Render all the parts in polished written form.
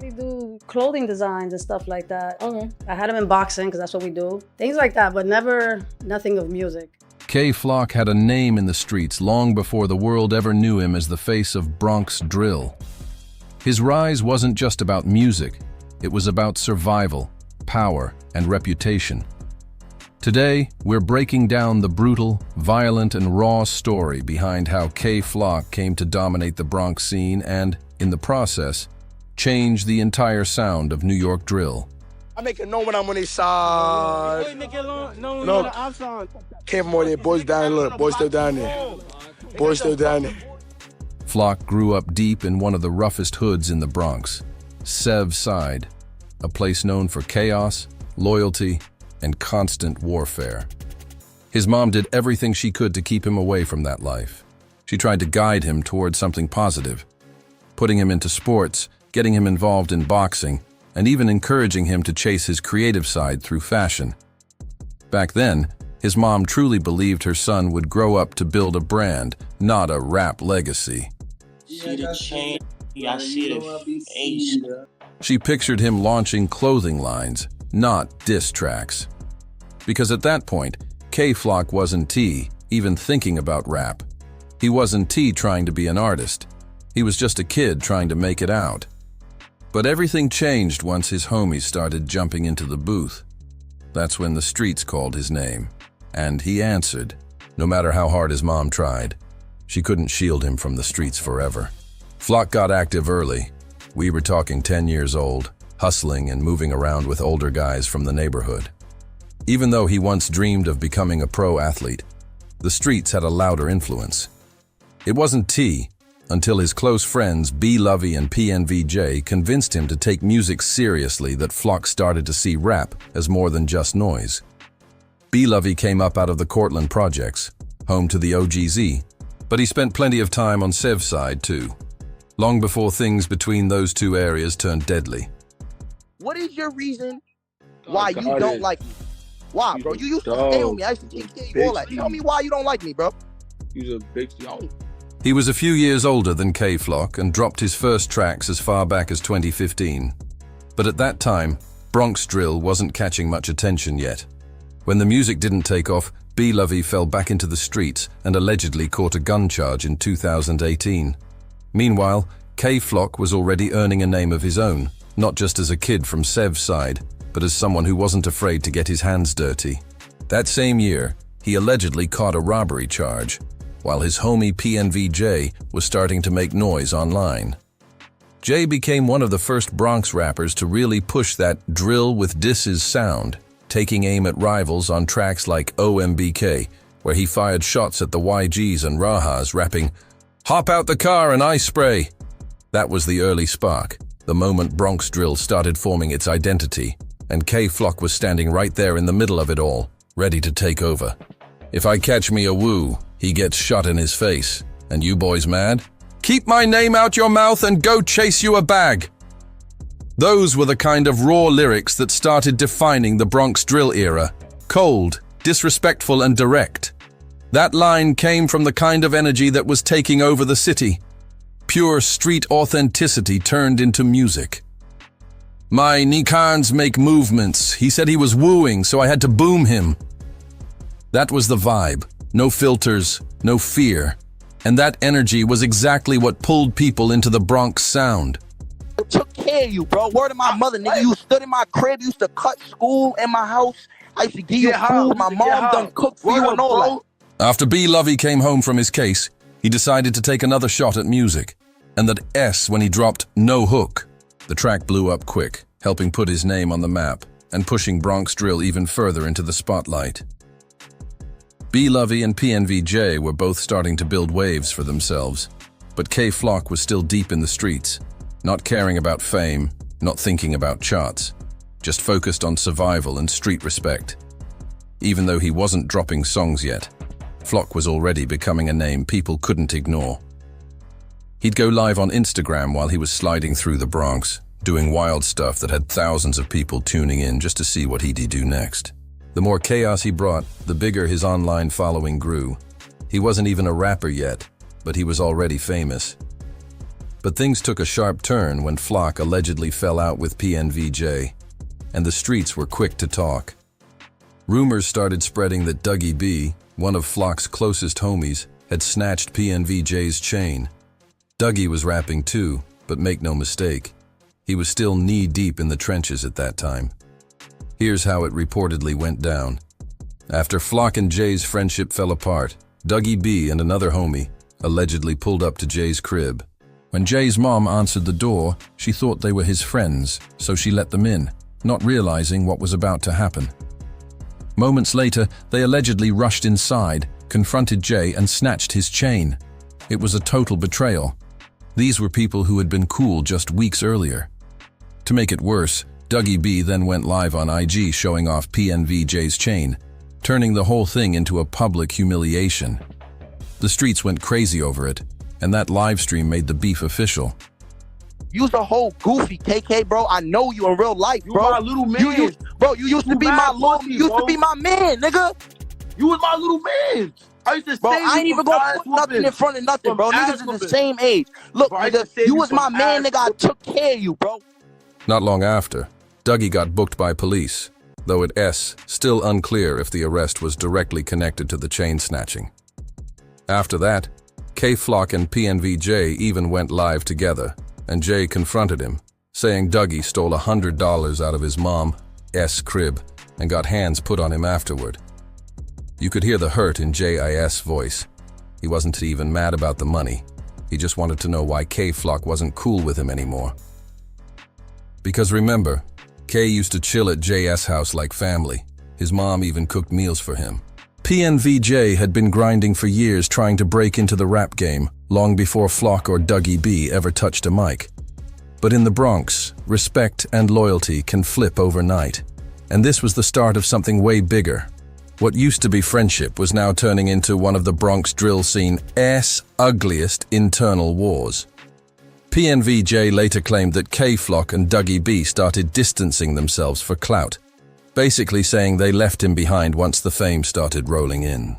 We do clothing designs and stuff like that. Okay. I had him in boxing because that's what we do. Things like that, but nothing of music. K-Flock had a name in the streets long before the world ever knew him as the face of Bronx drill. His rise wasn't just about music, it was about survival, power, and reputation. Today, we're breaking down the brutal, violent, and raw story behind how K-Flock came to dominate the Bronx scene and, in the process, change the entire sound of New York drill. I make it known when I'm on his side. No, came from over there, boys down, look, boys still down there. Boys still down there. Flock grew up deep in one of the roughest hoods in the Bronx, Sev Side, a place known for chaos, loyalty, and constant warfare. His mom did everything she could to keep him away from that life. She tried to guide him towards something positive, putting him into sports, getting him involved in boxing, and even encouraging him to chase his creative side through fashion. Back then, his mom truly believed her son would grow up to build a brand, not a rap legacy. See the chain, I see the face. She pictured him launching clothing lines, not diss tracks. Because at that point, K-Flock wasn't T even thinking about rap. He wasn't T trying to be an artist. He was just a kid trying to make it out. But everything changed once his homies started jumping into the booth. That's when the streets called his name. And he answered, no matter how hard his mom tried. She couldn't shield him from the streets forever. Flock got active early. We were talking 10 years old, hustling and moving around with older guys from the neighborhood. Even though he once dreamed of becoming a pro athlete, the streets had a louder influence. It wasn't T until his close friends B. Lovey and PNVJ convinced him to take music seriously that Flock started to see rap as more than just noise. B. Lovey came up out of the Cortland projects, home to the OGZ, but he spent plenty of time on Sev's side too, long before things between those two areas turned deadly. What is your reason why you don't like me? Why, bro? You used to stay on me. I used to take care of you all that. Tell me why you don't like me, bro. You's a big yo. He was a few years older than K-Flock and dropped his first tracks as far back as 2015. But at that time, Bronx drill wasn't catching much attention yet. When the music didn't take off, B. Lovey fell back into the streets and allegedly caught a gun charge in 2018. Meanwhile, K-Flock was already earning a name of his own, not just as a kid from Sev's side, but as someone who wasn't afraid to get his hands dirty. That same year, he allegedly caught a robbery charge, while his homie PNVJ was starting to make noise online. Jay became one of the first Bronx rappers to really push that drill with disses sound, taking aim at rivals on tracks like OMBK, where he fired shots at the YGs and Rajas, rapping, "Hop out the car and ice spray." That was the early spark, the moment Bronx drill started forming its identity, and K-Flock was standing right there in the middle of it all, ready to take over. If I catch me a woo, he gets shot in his face. And you boys mad? Keep my name out your mouth and go chase you a bag. Those were the kind of raw lyrics that started defining the Bronx drill era. Cold, disrespectful, and direct. That line came from the kind of energy that was taking over the city. Pure street authenticity turned into music. My Nikans make movements. He said he was wooing, so I had to boom him. That was the vibe. No filters, no fear. And that energy was exactly what pulled people into the Bronx sound. I took care of you, bro. Word of my mother, nigga. You stood in my crib, you used to cut school in my house. I used to give you food. My mom done cooked for you and all that. After B. Lovey came home from his case, he decided to take another shot at music. And that S when he dropped No Hook. The track blew up quick, helping put his name on the map and pushing Bronx drill even further into the spotlight. B. Lovey and PNVJ were both starting to build waves for themselves, but K-Flock was still deep in the streets, not caring about fame, not thinking about charts, just focused on survival and street respect. Even though he wasn't dropping songs yet, Flock was already becoming a name people couldn't ignore. He'd go live on Instagram while he was sliding through the Bronx, doing wild stuff that had thousands of people tuning in just to see what he'd do next. The more chaos he brought, the bigger his online following grew. He wasn't even a rapper yet, but he was already famous. But things took a sharp turn when Flock allegedly fell out with PNVJ, and the streets were quick to talk. Rumors started spreading that Dougie B, one of Flock's closest homies, had snatched PNVJ's chain. Dougie was rapping too, but make no mistake, he was still knee-deep in the trenches at that time. Here's how it reportedly went down. After Flock and Jay's friendship fell apart, Dougie B and another homie allegedly pulled up to Jay's crib. When Jay's mom answered the door, she thought they were his friends, so she let them in, not realizing what was about to happen. Moments later, they allegedly rushed inside, confronted Jay and snatched his chain. It was a total betrayal. These were people who had been cool just weeks earlier. To make it worse, Dougie B then went live on IG showing off PNVJ's chain, turning the whole thing into a public humiliation. The streets went crazy over it, and that live stream made the beef official. You's a whole goofy, KK, bro. I know you in real life, bro. You my little man. You used to be my little, you used to be my man, nigga. You was my little man. I used to Bro, say I ain't even gonna put nothing in front of nothing, bro. Niggas is the same age. Look, bro, nigga, you was my man, nigga. I took care of you, bro. Not long after, Dougie got booked by police, though at S, still unclear if the arrest was directly connected to the chain snatching. After that, K-Flock and PNVJ even went live together, and Jay confronted him, saying Dougie stole $100 out of his mom, S crib, and got hands put on him afterward. You could hear the hurt in J.I.S. voice. He wasn't even mad about the money. He just wanted to know why K-Flock wasn't cool with him anymore. Because remember, K used to chill at J.S. house like family. His mom even cooked meals for him. PNVJ had been grinding for years trying to break into the rap game, long before Flock or Dougie B ever touched a mic. But in the Bronx, respect and loyalty can flip overnight. And this was the start of something way bigger. What used to be friendship was now turning into one of the Bronx drill scene's ugliest internal wars. PNVJ later claimed that K-Flock and Dougie B started distancing themselves for clout, basically saying they left him behind once the fame started rolling in.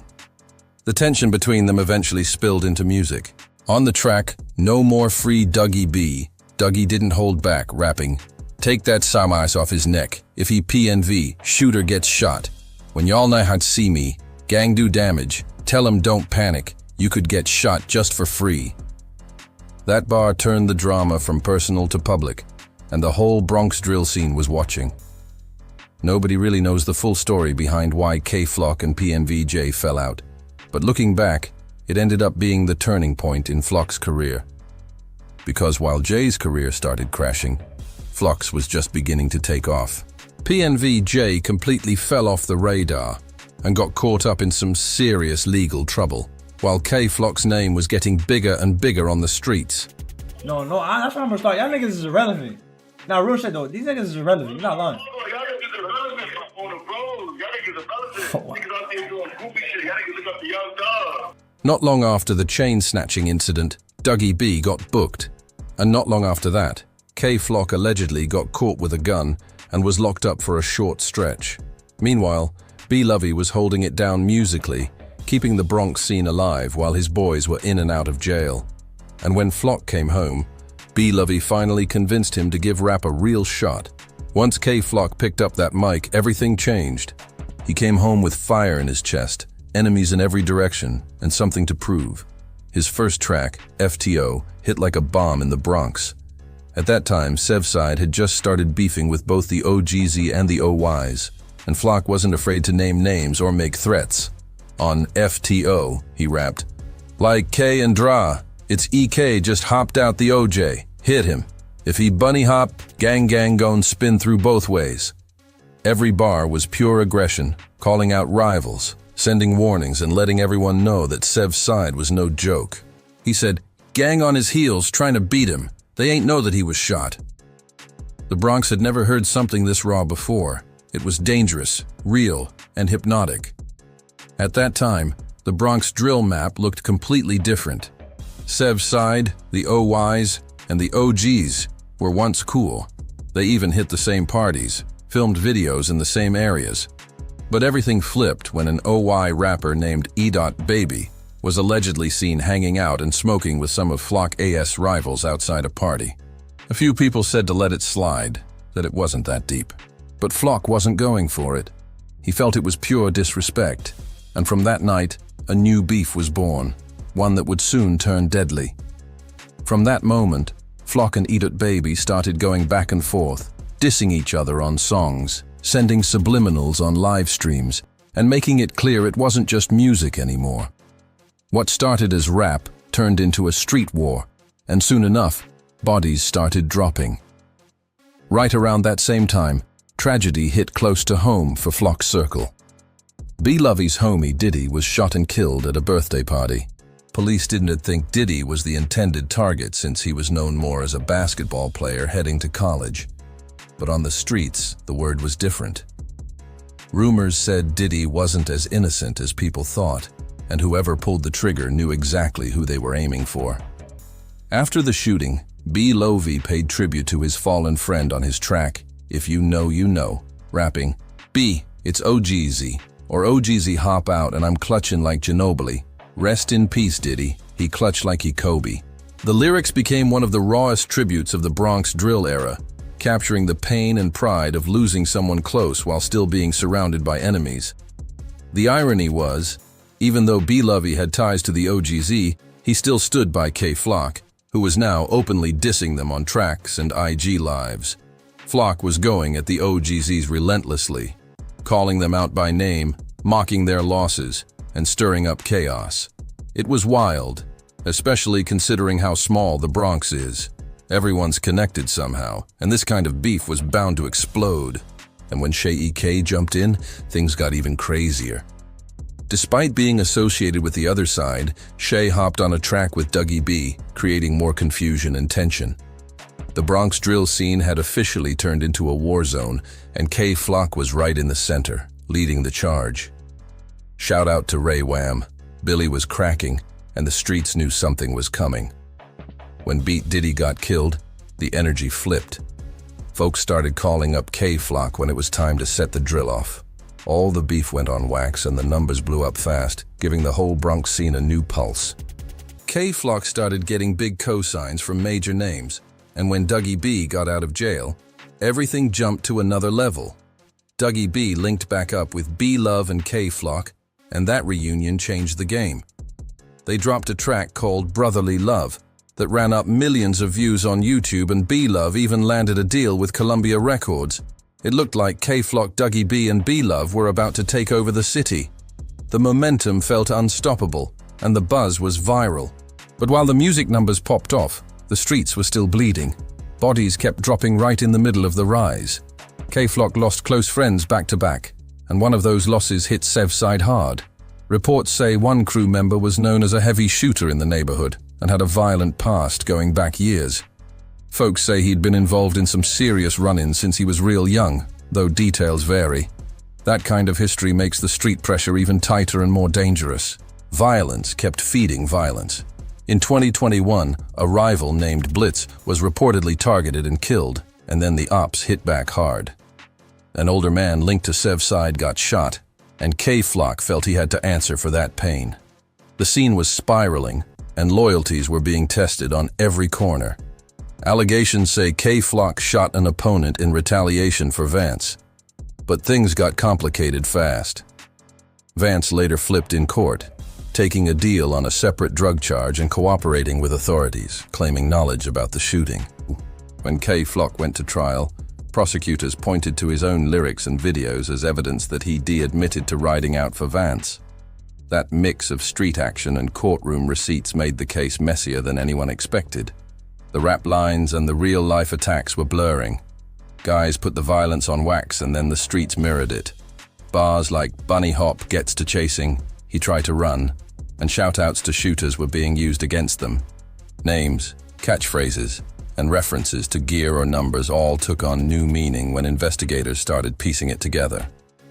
The tension between them eventually spilled into music. On the track, No More Free Dougie B, Dougie didn't hold back, rapping, "Take that Samais off his neck. If he PNV, shooter gets shot. When y'all know how to see me, gang do damage. Tell him don't panic. You could get shot just for free." That bar turned the drama from personal to public, and the whole Bronx drill scene was watching. Nobody really knows the full story behind why K-Flock and PNVJ fell out, but looking back, it ended up being the turning point in Flock's career. Because while Jay's career started crashing, Flock's was just beginning to take off. PNVJ completely fell off the radar and got caught up in some serious legal trouble, while K-Flock's name was getting bigger and bigger on the streets. No, that's what I'm gonna start. Y'all niggas is irrelevant. Now, real shit though, these niggas is irrelevant. You're not lying. Not long after the chain snatching incident, Dougie B got booked. And not long after that, K-Flock allegedly got caught with a gun and was locked up for a short stretch. Meanwhile, B-Lovey was holding it down musically, keeping the Bronx scene alive while his boys were in and out of jail. And when Flock came home, B-Lovey finally convinced him to give rap a real shot. Once K-Flock picked up that mic, everything changed. He came home with fire in his chest, enemies in every direction, and something to prove. His first track, FTO, hit like a bomb in the Bronx. At that time, Sevside had just started beefing with both the OGZ and the OYs, and Flock wasn't afraid to name names or make threats. On FTO, he rapped, "Like K and Dra, it's EK just hopped out the OJ, hit him. If he bunny hop, gang gon' spin through both ways." Every bar was pure aggression, calling out rivals, sending warnings and letting everyone know that Sev's side was no joke. He said, "Gang on his heels trying to beat him. They ain't know that he was shot." The Bronx had never heard something this raw before. It was dangerous, real, and hypnotic. At that time, the Bronx drill map looked completely different. Sev's side, the OYs, and the OGs were once cool. They even hit the same parties, filmed videos in the same areas. But everything flipped when an OY rapper named E. Baby was allegedly seen hanging out and smoking with some of Flock AS rivals outside a party. A few people said to let it slide, that it wasn't that deep. But Flock wasn't going for it. He felt it was pure disrespect, and from that night, a new beef was born, one that would soon turn deadly. From that moment, Flock and Eat It Baby started going back and forth, dissing each other on songs, sending subliminals on live streams, and making it clear it wasn't just music anymore. What started as rap turned into a street war, and soon enough, bodies started dropping. Right around that same time, tragedy hit close to home for Flock's circle. B-Lovey's homie Diddy was shot and killed at a birthday party. Police didn't think Diddy was the intended target since he was known more as a basketball player heading to college. But on the streets, the word was different. Rumors said Diddy wasn't as innocent as people thought, and whoever pulled the trigger knew exactly who they were aiming for. After the shooting, B-Lovey paid tribute to his fallen friend on his track, If You Know, You Know, rapping, "B, it's OGZ, or OGZ hop out and I'm clutching like Ginobili. Rest in peace, Diddy, he clutched like he Kobe." The lyrics became one of the rawest tributes of the Bronx drill era, capturing the pain and pride of losing someone close while still being surrounded by enemies. The irony was, even though B-Lovey had ties to the OGZ, he still stood by K-Flock, who was now openly dissing them on tracks and IG lives. Flock was going at the OGZs relentlessly, calling them out by name, mocking their losses, and stirring up chaos. It was wild, especially considering how small the Bronx is. Everyone's connected somehow, and this kind of beef was bound to explode. And when Shay E.K. jumped in, things got even crazier. Despite being associated with the other side, Shay hopped on a track with Dougie B, creating more confusion and tension. The Bronx drill scene had officially turned into a war zone, and K-Flock was right in the center, leading the charge. Shout out to Ray Wham. Billy was cracking, and the streets knew something was coming. When Beat Diddy got killed, the energy flipped. Folks started calling up K-Flock when it was time to set the drill off. All the beef went on wax and the numbers blew up fast, giving the whole Bronx scene a new pulse. K-Flock started getting big cosigns from major names, and when Dougie B got out of jail, everything jumped to another level. Dougie B linked back up with B-Love and K-Flock, and that reunion changed the game. They dropped a track called Brotherly Love that ran up millions of views on YouTube, and B-Love even landed a deal with Columbia Records. It looked like K-Flock, Dougie B, and B-Love were about to take over the city. The momentum felt unstoppable, and the buzz was viral. But while the music numbers popped off, the streets were still bleeding. Bodies kept dropping right in the middle of the rise. K-Flock lost close friends back to back, and one of those losses hit Sev's side hard. Reports say one crew member was known as a heavy shooter in the neighborhood and had a violent past going back years. Folks say he'd been involved in some serious run-ins since he was real young, though details vary. That kind of history makes the street pressure even tighter and more dangerous. Violence kept feeding violence. In 2021, a rival named Blitz was reportedly targeted and killed, and then the ops hit back hard. An older man linked to Sev's side got shot, and K-Flock felt he had to answer for that pain. The scene was spiraling, and loyalties were being tested on every corner. Allegations say K-Flock shot an opponent in retaliation for Vance. But things got complicated fast. Vance later flipped in court, taking a deal on a separate drug charge and cooperating with authorities, claiming knowledge about the shooting. When K-Flock went to trial, prosecutors pointed to his own lyrics and videos as evidence that he admitted to riding out for Vance. That mix of street action and courtroom receipts made the case messier than anyone expected. The rap lines and the real-life attacks were blurring. Guys put the violence on wax and then the streets mirrored it. Bars like "Bunny Hop gets to chasing, he tried to run," and shout-outs to shooters were being used against them. Names, catchphrases, and references to gear or numbers all took on new meaning when investigators started piecing it together.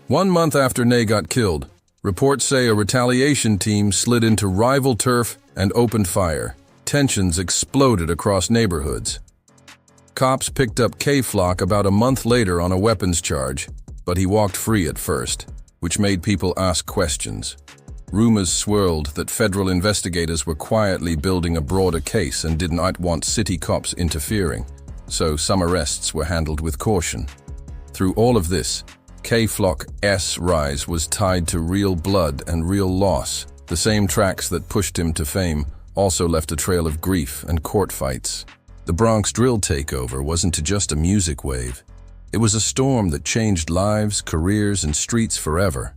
1 month after Nay got killed, reports say a retaliation team slid into rival turf and opened fire. Tensions exploded across neighborhoods. Cops picked up K-Flock about a month later on a weapons charge, but he walked free at first, which made people ask questions. Rumors swirled that federal investigators were quietly building a broader case and did not want city cops interfering, so some arrests were handled with caution. Through all of this, K-Flock's rise was tied to real blood and real loss. The same tracks that pushed him to fame also left a trail of grief and court fights. The Bronx drill takeover wasn't just a music wave. It was a storm that changed lives, careers, and streets forever.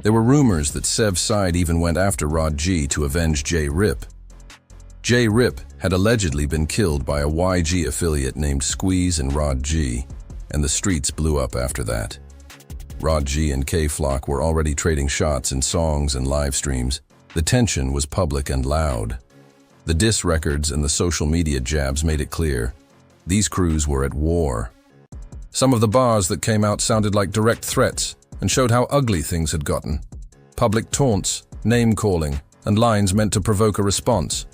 There were rumors that Sev's side even went after Rod G to avenge J. Rip. J. Rip had allegedly been killed by a YG affiliate named Squeeze and Rod G, and the streets blew up after that. Rod G and K-Flock were already trading shots in songs and live streams. The tension was public and loud. The diss records and the social media jabs made it clear. These crews were at war. Some of the bars that came out sounded like direct threats and showed how ugly things had gotten. Public taunts, name-calling, and lines meant to provoke a response.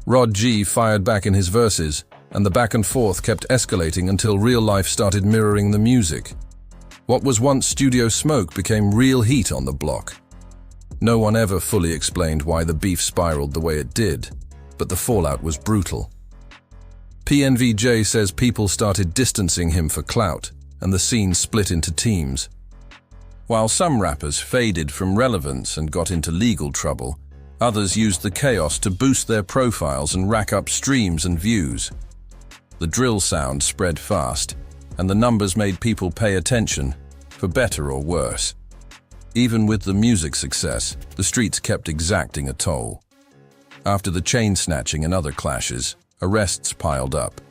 Rod G fired back in his verses, and the back and forth kept escalating until real life started mirroring the music. What was once studio smoke became real heat on the block. No one ever fully explained why the beef spiraled the way it did, but the fallout was brutal. PNVJ says people started distancing him for clout, and the scene split into teams. While some rappers faded from relevance and got into legal trouble, others used the chaos to boost their profiles and rack up streams and views. The drill sound spread fast, and the numbers made people pay attention, for better or worse. Even with the music success, the streets kept exacting a toll. After the chain snatching and other clashes, arrests piled up.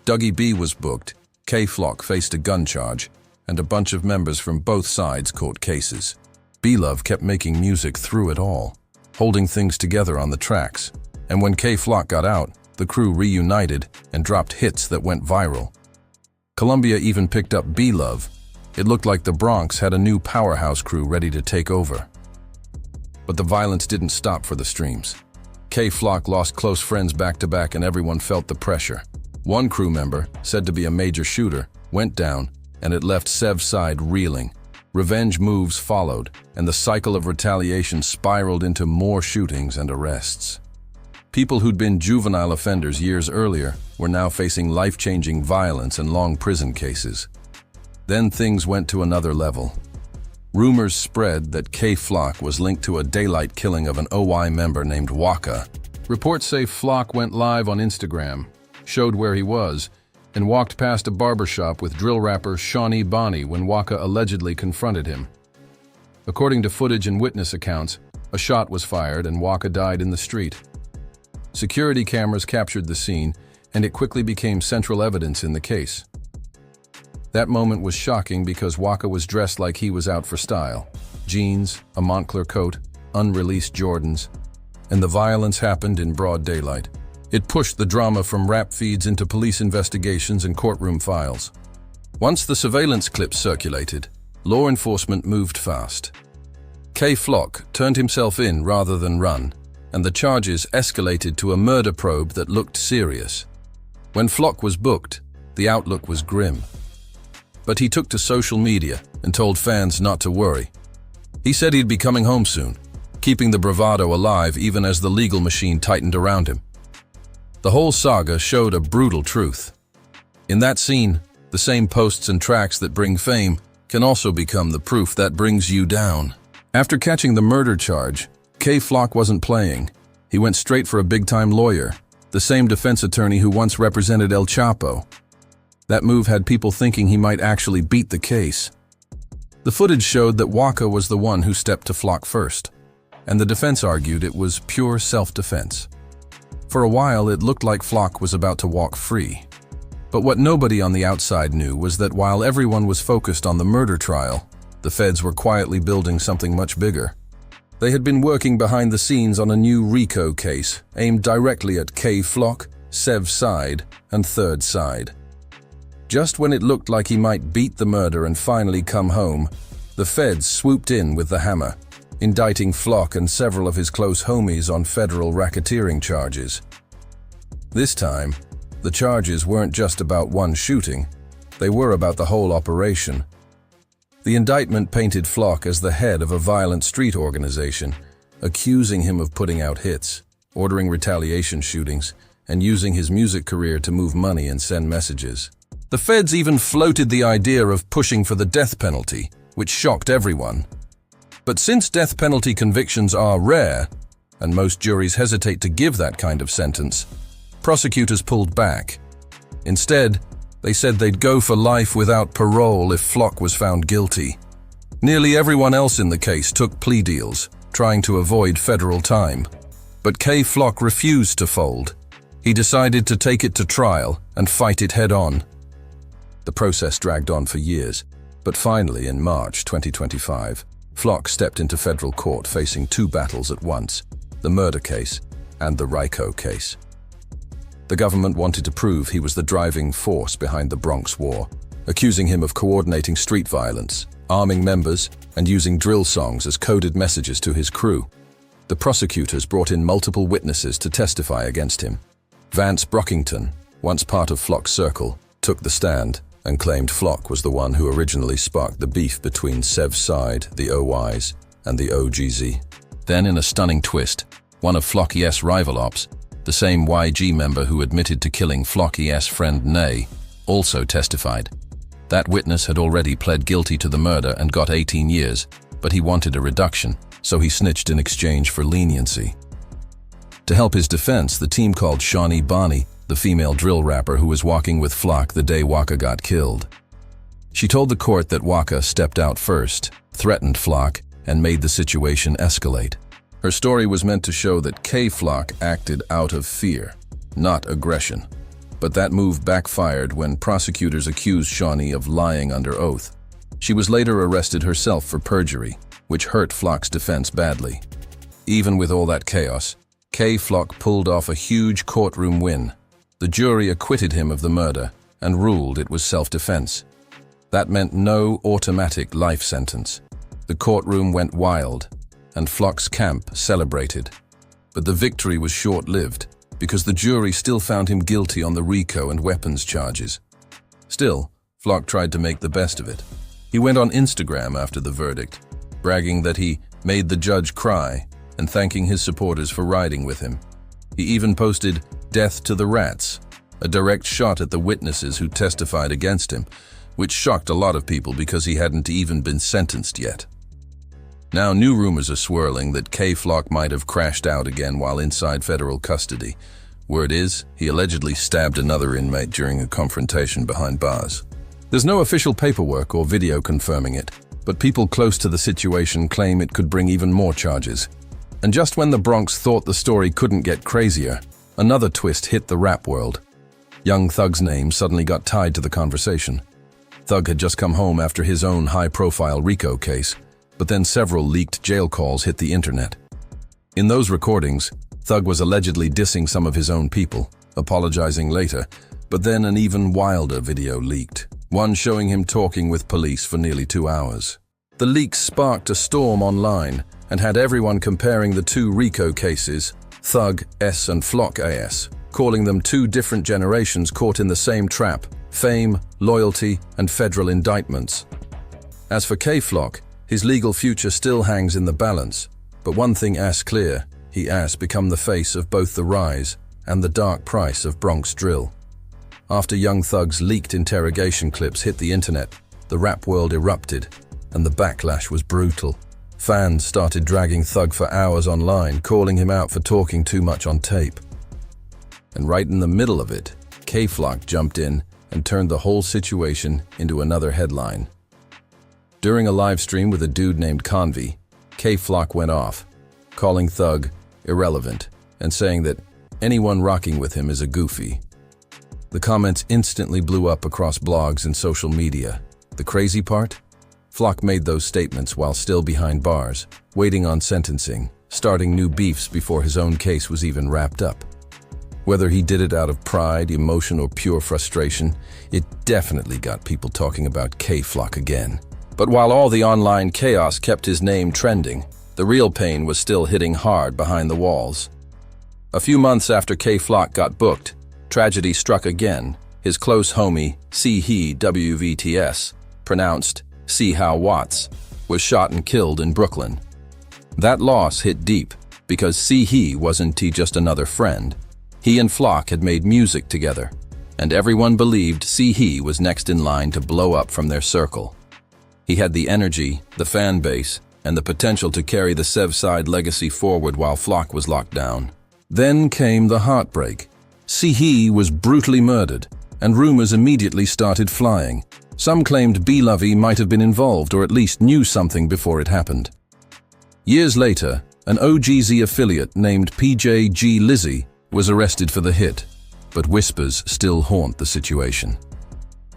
Dougie B was booked, K-Flock faced a gun charge, and a bunch of members from both sides caught cases. B-Love kept making music through it all, holding things together on the tracks, and when K-Flock got out, the crew reunited and dropped hits that went viral. Columbia even picked up B-Love. It looked like the Bronx had a new powerhouse crew ready to take over. But the violence didn't stop for the streams. K-Flock lost close friends back-to-back and everyone felt the pressure. One crew member, said to be a major shooter, went down, and it left Sev's side reeling. Revenge moves followed, and the cycle of retaliation spiraled into more shootings and arrests. People who'd been juvenile offenders years earlier were now facing life-changing violence and long prison cases. Then things went to another level. Rumors spread that K-Flock was linked to a daylight killing of an OY member named Waka. Reports say Flock went live on Instagram, showed where he was, and walked past a barbershop with drill rapper Shawnee Bonnie when Waka allegedly confronted him. According to footage and witness accounts, a shot was fired and Waka died in the street. Security cameras captured the scene, and it quickly became central evidence in the case. That moment was shocking because Waka was dressed like he was out for style. Jeans, a Montclair coat, unreleased Jordans, and the violence happened in broad daylight. It pushed the drama from rap feeds into police investigations and courtroom files. Once the surveillance clips circulated, law enforcement moved fast. K-Flock turned himself in rather than run, and the charges escalated to a murder probe that looked serious. When Flock was booked, the outlook was grim. But he took to social media and told fans not to worry. He said he'd be coming home soon, keeping the bravado alive even as the legal machine tightened around him. The whole saga showed a brutal truth. In that scene, the same posts and tracks that bring fame can also become the proof that brings you down. After catching the murder charge, K-Flock wasn't playing. He went straight for a big-time lawyer, the same defense attorney who once represented El Chapo. That move had people thinking he might actually beat the case. The footage showed that Waka was the one who stepped to Flock first, and the defense argued it was pure self-defense. For a while, it looked like Flock was about to walk free. But what nobody on the outside knew was that while everyone was focused on the murder trial, the feds were quietly building something much bigger. They had been working behind the scenes on a new RICO case aimed directly at K-Flock, Sev's side, and Third Side. Just when it looked like he might beat the murder and finally come home, the feds swooped in with the hammer, indicting Flock and several of his close homies on federal racketeering charges. This time, the charges weren't just about one shooting, they were about the whole operation. The indictment painted Flock as the head of a violent street organization, accusing him of putting out hits, ordering retaliation shootings, and using his music career to move money and send messages. The feds even floated the idea of pushing for the death penalty, which shocked everyone. But since death penalty convictions are rare, and most juries hesitate to give that kind of sentence, prosecutors pulled back. Instead, they said they'd go for life without parole if Flock was found guilty. Nearly everyone else in the case took plea deals, trying to avoid federal time. But K. Flock refused to fold. He decided to take it to trial and fight it head-on. The process dragged on for years, but finally in March 2025, Flock stepped into federal court facing two battles at once, the murder case and the RICO case. The government wanted to prove he was the driving force behind the Bronx War, accusing him of coordinating street violence, arming members, and using drill songs as coded messages to his crew. The prosecutors brought in multiple witnesses to testify against him. Vance Brockington, once part of Flock's circle, took the stand and claimed Flock was the one who originally sparked the beef between Sev's side, the OYs, and the OGZ. Then, in a stunning twist, one of Flock ES rival ops, the same YG member who admitted to killing Flock ES friend Nay, also testified. That witness had already pled guilty to the murder and got 18 years, but he wanted a reduction, so he snitched in exchange for leniency. To help his defense, the team called Shawnee Bonnie, the female drill rapper who was walking with Flock the day Waka got killed. She told the court that Waka stepped out first, threatened Flock, and made the situation escalate. Her story was meant to show that K. Flock acted out of fear, not aggression. But that move backfired when prosecutors accused Shawnee of lying under oath. She was later arrested herself for perjury, which hurt Flock's defense badly. Even with all that chaos, K. Flock pulled off a huge courtroom win. The jury acquitted him of the murder and ruled it was self-defense. That meant no automatic life sentence. The courtroom went wild, and Flock's camp celebrated. But the victory was short-lived, because the jury still found him guilty on the RICO and weapons charges. Still, Flock tried to make the best of it. He went on Instagram after the verdict, bragging that he made the judge cry and thanking his supporters for riding with him. He even posted "Death to the Rats," a direct shot at the witnesses who testified against him, which shocked a lot of people because he hadn't even been sentenced yet. Now new rumors are swirling that K. Flock might have crashed out again while inside federal custody. Word is, he allegedly stabbed another inmate during a confrontation behind bars. There's no official paperwork or video confirming it, but people close to the situation claim it could bring even more charges. And just when the Bronx thought the story couldn't get crazier, another twist hit the rap world. Young Thug's name suddenly got tied to the conversation. Thug had just come home after his own high-profile RICO case, but then several leaked jail calls hit the internet. In those recordings, Thug was allegedly dissing some of his own people, apologizing later, but then an even wilder video leaked, one showing him talking with police for nearly 2 hours. The leaks sparked a storm online and had everyone comparing the two RICO cases, Thug S and Flock AS, calling them two different generations caught in the same trap: fame, loyalty, and federal indictments. As for K. Flock, his legal future still hangs in the balance, but one thing is clear: he has become the face of both the rise and the dark price of Bronx drill. After Young Thug's leaked interrogation clips hit the internet, the rap world erupted, and the backlash was brutal. Fans started dragging Thug for hours online, calling him out for talking too much on tape. And right in the middle of it, K. Flock jumped in and turned the whole situation into another headline. During a live stream with a dude named Convy, K. Flock went off, calling Thug irrelevant and saying that anyone rocking with him is a goofy. The comments instantly blew up across blogs and social media. The crazy part? Flock made those statements while still behind bars, waiting on sentencing, starting new beefs before his own case was even wrapped up. Whether he did it out of pride, emotion, or pure frustration, it definitely got people talking about K. Flock again. But while all the online chaos kept his name trending, the real pain was still hitting hard behind the walls. A few months after K. Flock got booked, tragedy struck again. His close homie, C. WVTS, pronounced C. How Watts, was shot and killed in Brooklyn. That loss hit deep, because he wasn't just another friend. He and Flock had made music together, and everyone believed he was next in line to blow up from their circle. He had the energy, the fan base, and the potential to carry the Sevside legacy forward while Flock was locked down. Then came the heartbreak. he was brutally murdered, and rumors immediately started flying. Some claimed B-Lovey might have been involved or at least knew something before it happened. Years later, an OGZ affiliate named PJG Lizzie was arrested for the hit, but whispers still haunt the situation.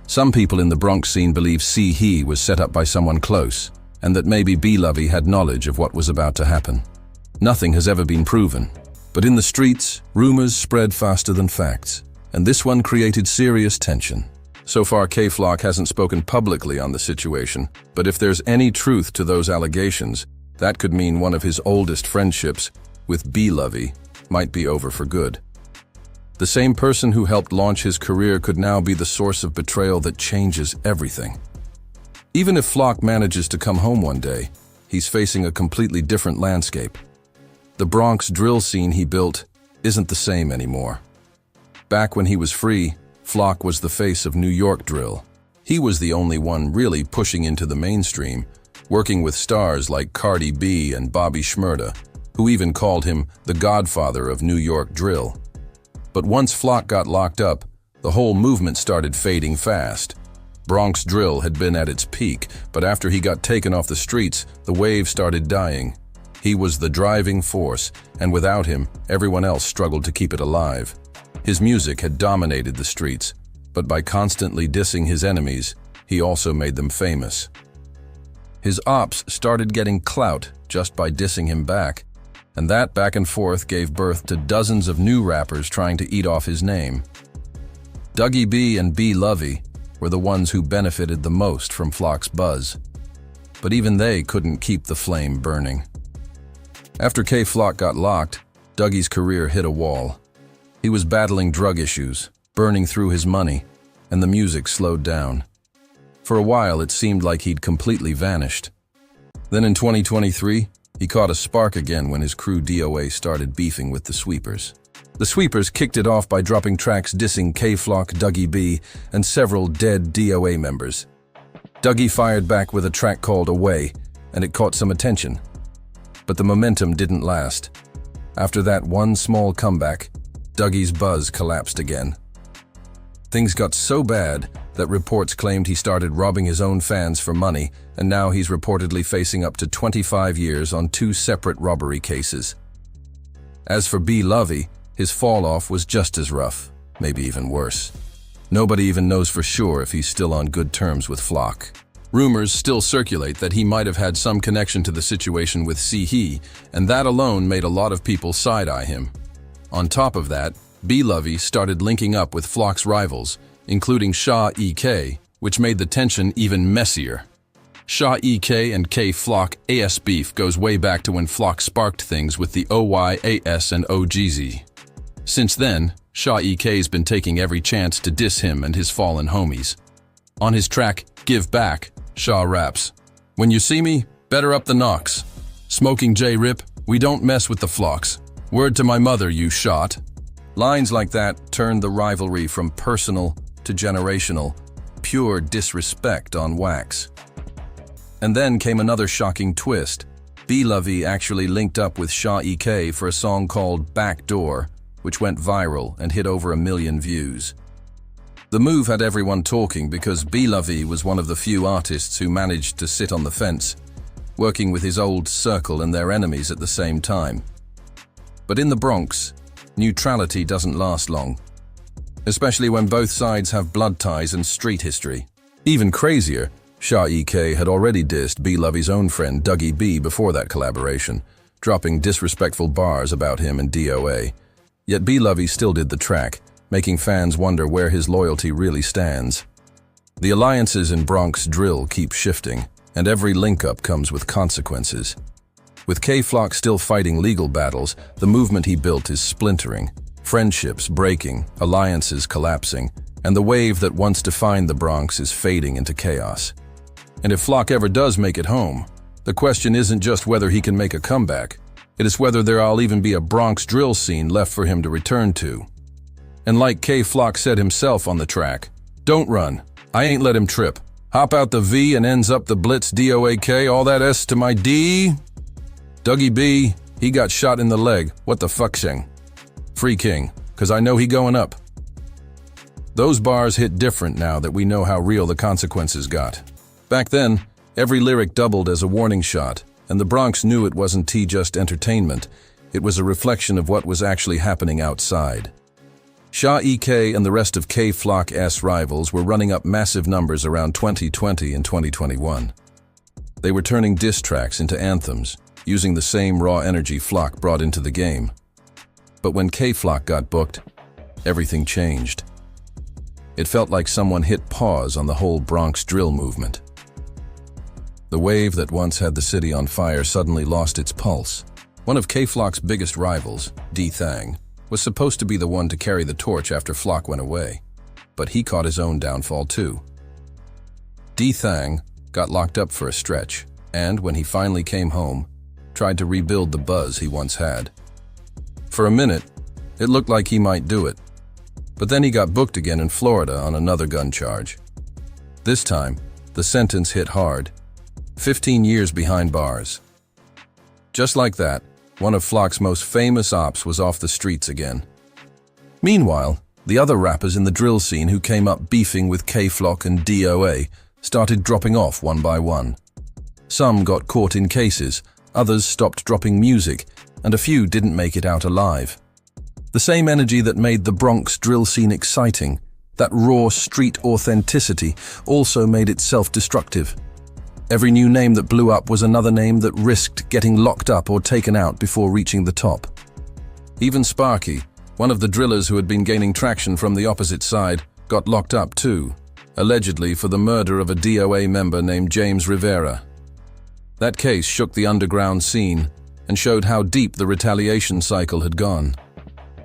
Some people in the Bronx scene believe he was set up by someone close, and that maybe B-Lovey had knowledge of what was about to happen. Nothing has ever been proven, but in the streets, rumors spread faster than facts, and this one created serious tension. So far, K-Flock hasn't spoken publicly on the situation, but if there's any truth to those allegations, that could mean one of his oldest friendships with B-Lovey might be over for good. The same person who helped launch his career could now be the source of betrayal that changes everything. Even if Flock manages to come home one day, he's facing a completely different landscape. The Bronx drill scene he built isn't the same anymore. Back when he was free, Flock was the face of New York drill. He was the only one really pushing into the mainstream, working with stars like Cardi B and Bobby Shmurda, who even called him the godfather of New York drill. But once Flock got locked up, the whole movement started fading fast. Bronx drill had been at its peak, but after he got taken off the streets, the wave started dying. He was the driving force, and without him, everyone else struggled to keep it alive. His music had dominated the streets, but by constantly dissing his enemies, he also made them famous. His ops started getting clout just by dissing him back, and that back and forth gave birth to dozens of new rappers trying to eat off his name. Dougie B and B-Lovey were the ones who benefited the most from Flock's buzz, but even they couldn't keep the flame burning. After K-Flock got locked, Dougie's career hit a wall. He was battling drug issues, burning through his money, and the music slowed down. For a while, it seemed like he'd completely vanished. Then in 2023, he caught a spark again when his crew DOA started beefing with the Sweepers. The Sweepers kicked it off by dropping tracks dissing K-Flock, Dougie B, and several dead DOA members. Dougie fired back with a track called Away, and it caught some attention. But the momentum didn't last. After that one small comeback, Dougie's buzz collapsed again. Things got so bad that reports claimed he started robbing his own fans for money, and now he's reportedly facing up to 25 years on 2 separate robbery cases. As for B-Lovey, his fall-off was just as rough, maybe even worse. Nobody even knows for sure if he's still on good terms with Flock. Rumors still circulate that he might have had some connection to the situation with he, and that alone made a lot of people side-eye him. On top of that, B-Lovey started linking up with Flock's rivals, including Shaw EK, which made the tension even messier. Shaw EK and K-Flock AS beef goes way back to when Flock sparked things with the OYAS and OGZ. Since then, Shaw EK's been taking every chance to diss him and his fallen homies. On his track, Give Back, Shaw raps, "When you see me, better up the knocks. Smoking J-Rip, we don't mess with the flocks. Word to my mother, you shot." Lines like that turned the rivalry from personal to generational, pure disrespect on wax. And then came another shocking twist. B-Lovey actually linked up with Shaw EK for a song called Back Door, which went viral and hit over 1 million views. The move had everyone talking because B-Lovey was one of the few artists who managed to sit on the fence, working with his old circle and their enemies at the same time. But in the Bronx, neutrality doesn't last long, especially when both sides have blood ties and street history. Even crazier, Shaw EK had already dissed B-Lovey's own friend Dougie B before that collaboration, dropping disrespectful bars about him and DOA. Yet B-Lovey still did the track, making fans wonder where his loyalty really stands. The alliances in Bronx drill keep shifting, and every link-up comes with consequences. With K-Flock still fighting legal battles, the movement he built is splintering, friendships breaking, alliances collapsing, and the wave that once defined the Bronx is fading into chaos. And if Flock ever does make it home, The question isn't just whether he can make a comeback. It is whether there'll even be a Bronx drill scene left for him to return to. And like K-Flock said himself on the track, "Don't run. I ain't let him trip. Hop out the V and ends up the Blitz DOAK, all that S to my D." Dougie B, he got shot in the leg. What the fuck, Shing? Free King, 'cause I know he going up. Those bars hit different now that we know how real the consequences got. Back then, every lyric doubled as a warning shot, and the Bronx knew it wasn't just entertainment. It was a reflection of what was actually happening outside. Shaw EK and the rest of K-Flock's rivals were running up massive numbers around 2020 and 2021. They were turning diss tracks into anthems, using the same raw energy Flock brought into the game. But when K-Flock got booked, everything changed. It felt like someone hit pause on the whole Bronx drill movement. The wave that once had the city on fire suddenly lost its pulse. One of K-Flock's biggest rivals, D-Thang, was supposed to be the one to carry the torch after Flock went away, but he caught his own downfall too. D-Thang got locked up for a stretch, and when he finally came home, tried to rebuild the buzz he once had. For a minute, it looked like he might do it, but then he got booked again in Florida on another gun charge. This time, the sentence hit hard. 15 years behind bars. Just like that, one of Flock's most famous ops was off the streets again. Meanwhile, the other rappers in the drill scene who came up beefing with K-Flock and DOA started dropping off one by one. Some got caught in cases, others stopped dropping music, and a few didn't make it out alive. The same energy that made the Bronx drill scene exciting, that raw street authenticity, also made it self-destructive. Every new name that blew up was another name that risked getting locked up or taken out before reaching the top. Even Sparky, one of the drillers who had been gaining traction from the opposite side, got locked up too, allegedly for the murder of a DOA member named James Rivera. That case shook the underground scene and showed how deep the retaliation cycle had gone.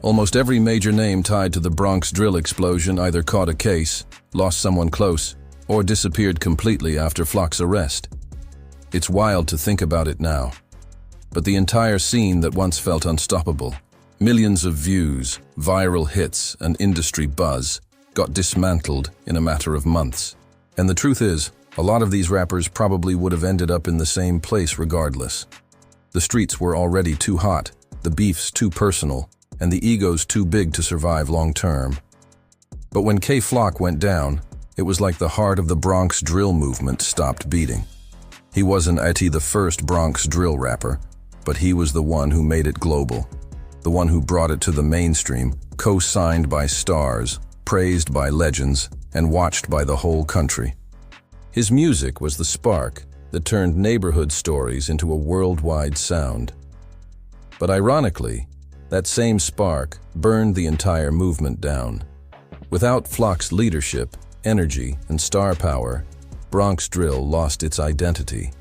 Almost every major name tied to the Bronx drill explosion either caught a case, lost someone close, or disappeared completely after Flock's arrest. It's wild to think about it now. But the entire scene that once felt unstoppable, millions of views, viral hits, and industry buzz, got dismantled in a matter of months. And the truth is, a lot of these rappers probably would have ended up in the same place regardless. The streets were already too hot, the beefs too personal, and the egos too big to survive long term. But when K-Flock went down, it was like the heart of the Bronx drill movement stopped beating. He wasn't the first Bronx drill rapper, but he was the one who made it global, the one who brought it to the mainstream, co-signed by stars, praised by legends, and watched by the whole country. His music was the spark that turned neighborhood stories into a worldwide sound. But ironically, that same spark burned the entire movement down. Without Flock's leadership, energy, and star power, Bronx drill lost its identity.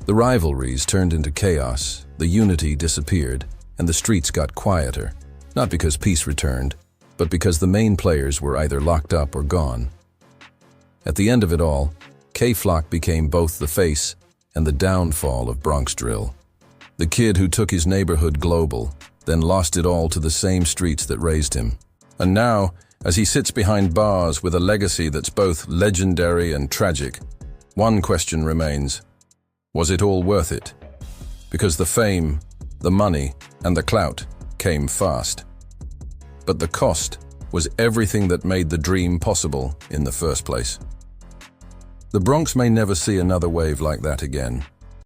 The rivalries turned into chaos, the unity disappeared, and the streets got quieter, not because peace returned, but because the main players were either locked up or gone. At the end of it all, K-Flock became both the face and the downfall of Bronx drill. The kid who took his neighborhood global, then lost it all to the same streets that raised him. And now, as he sits behind bars with a legacy that's both legendary and tragic, one question remains: was it all worth it? Because the fame, the money, and the clout came fast. But the cost was everything that made the dream possible in the first place. The Bronx may never see another wave like that again,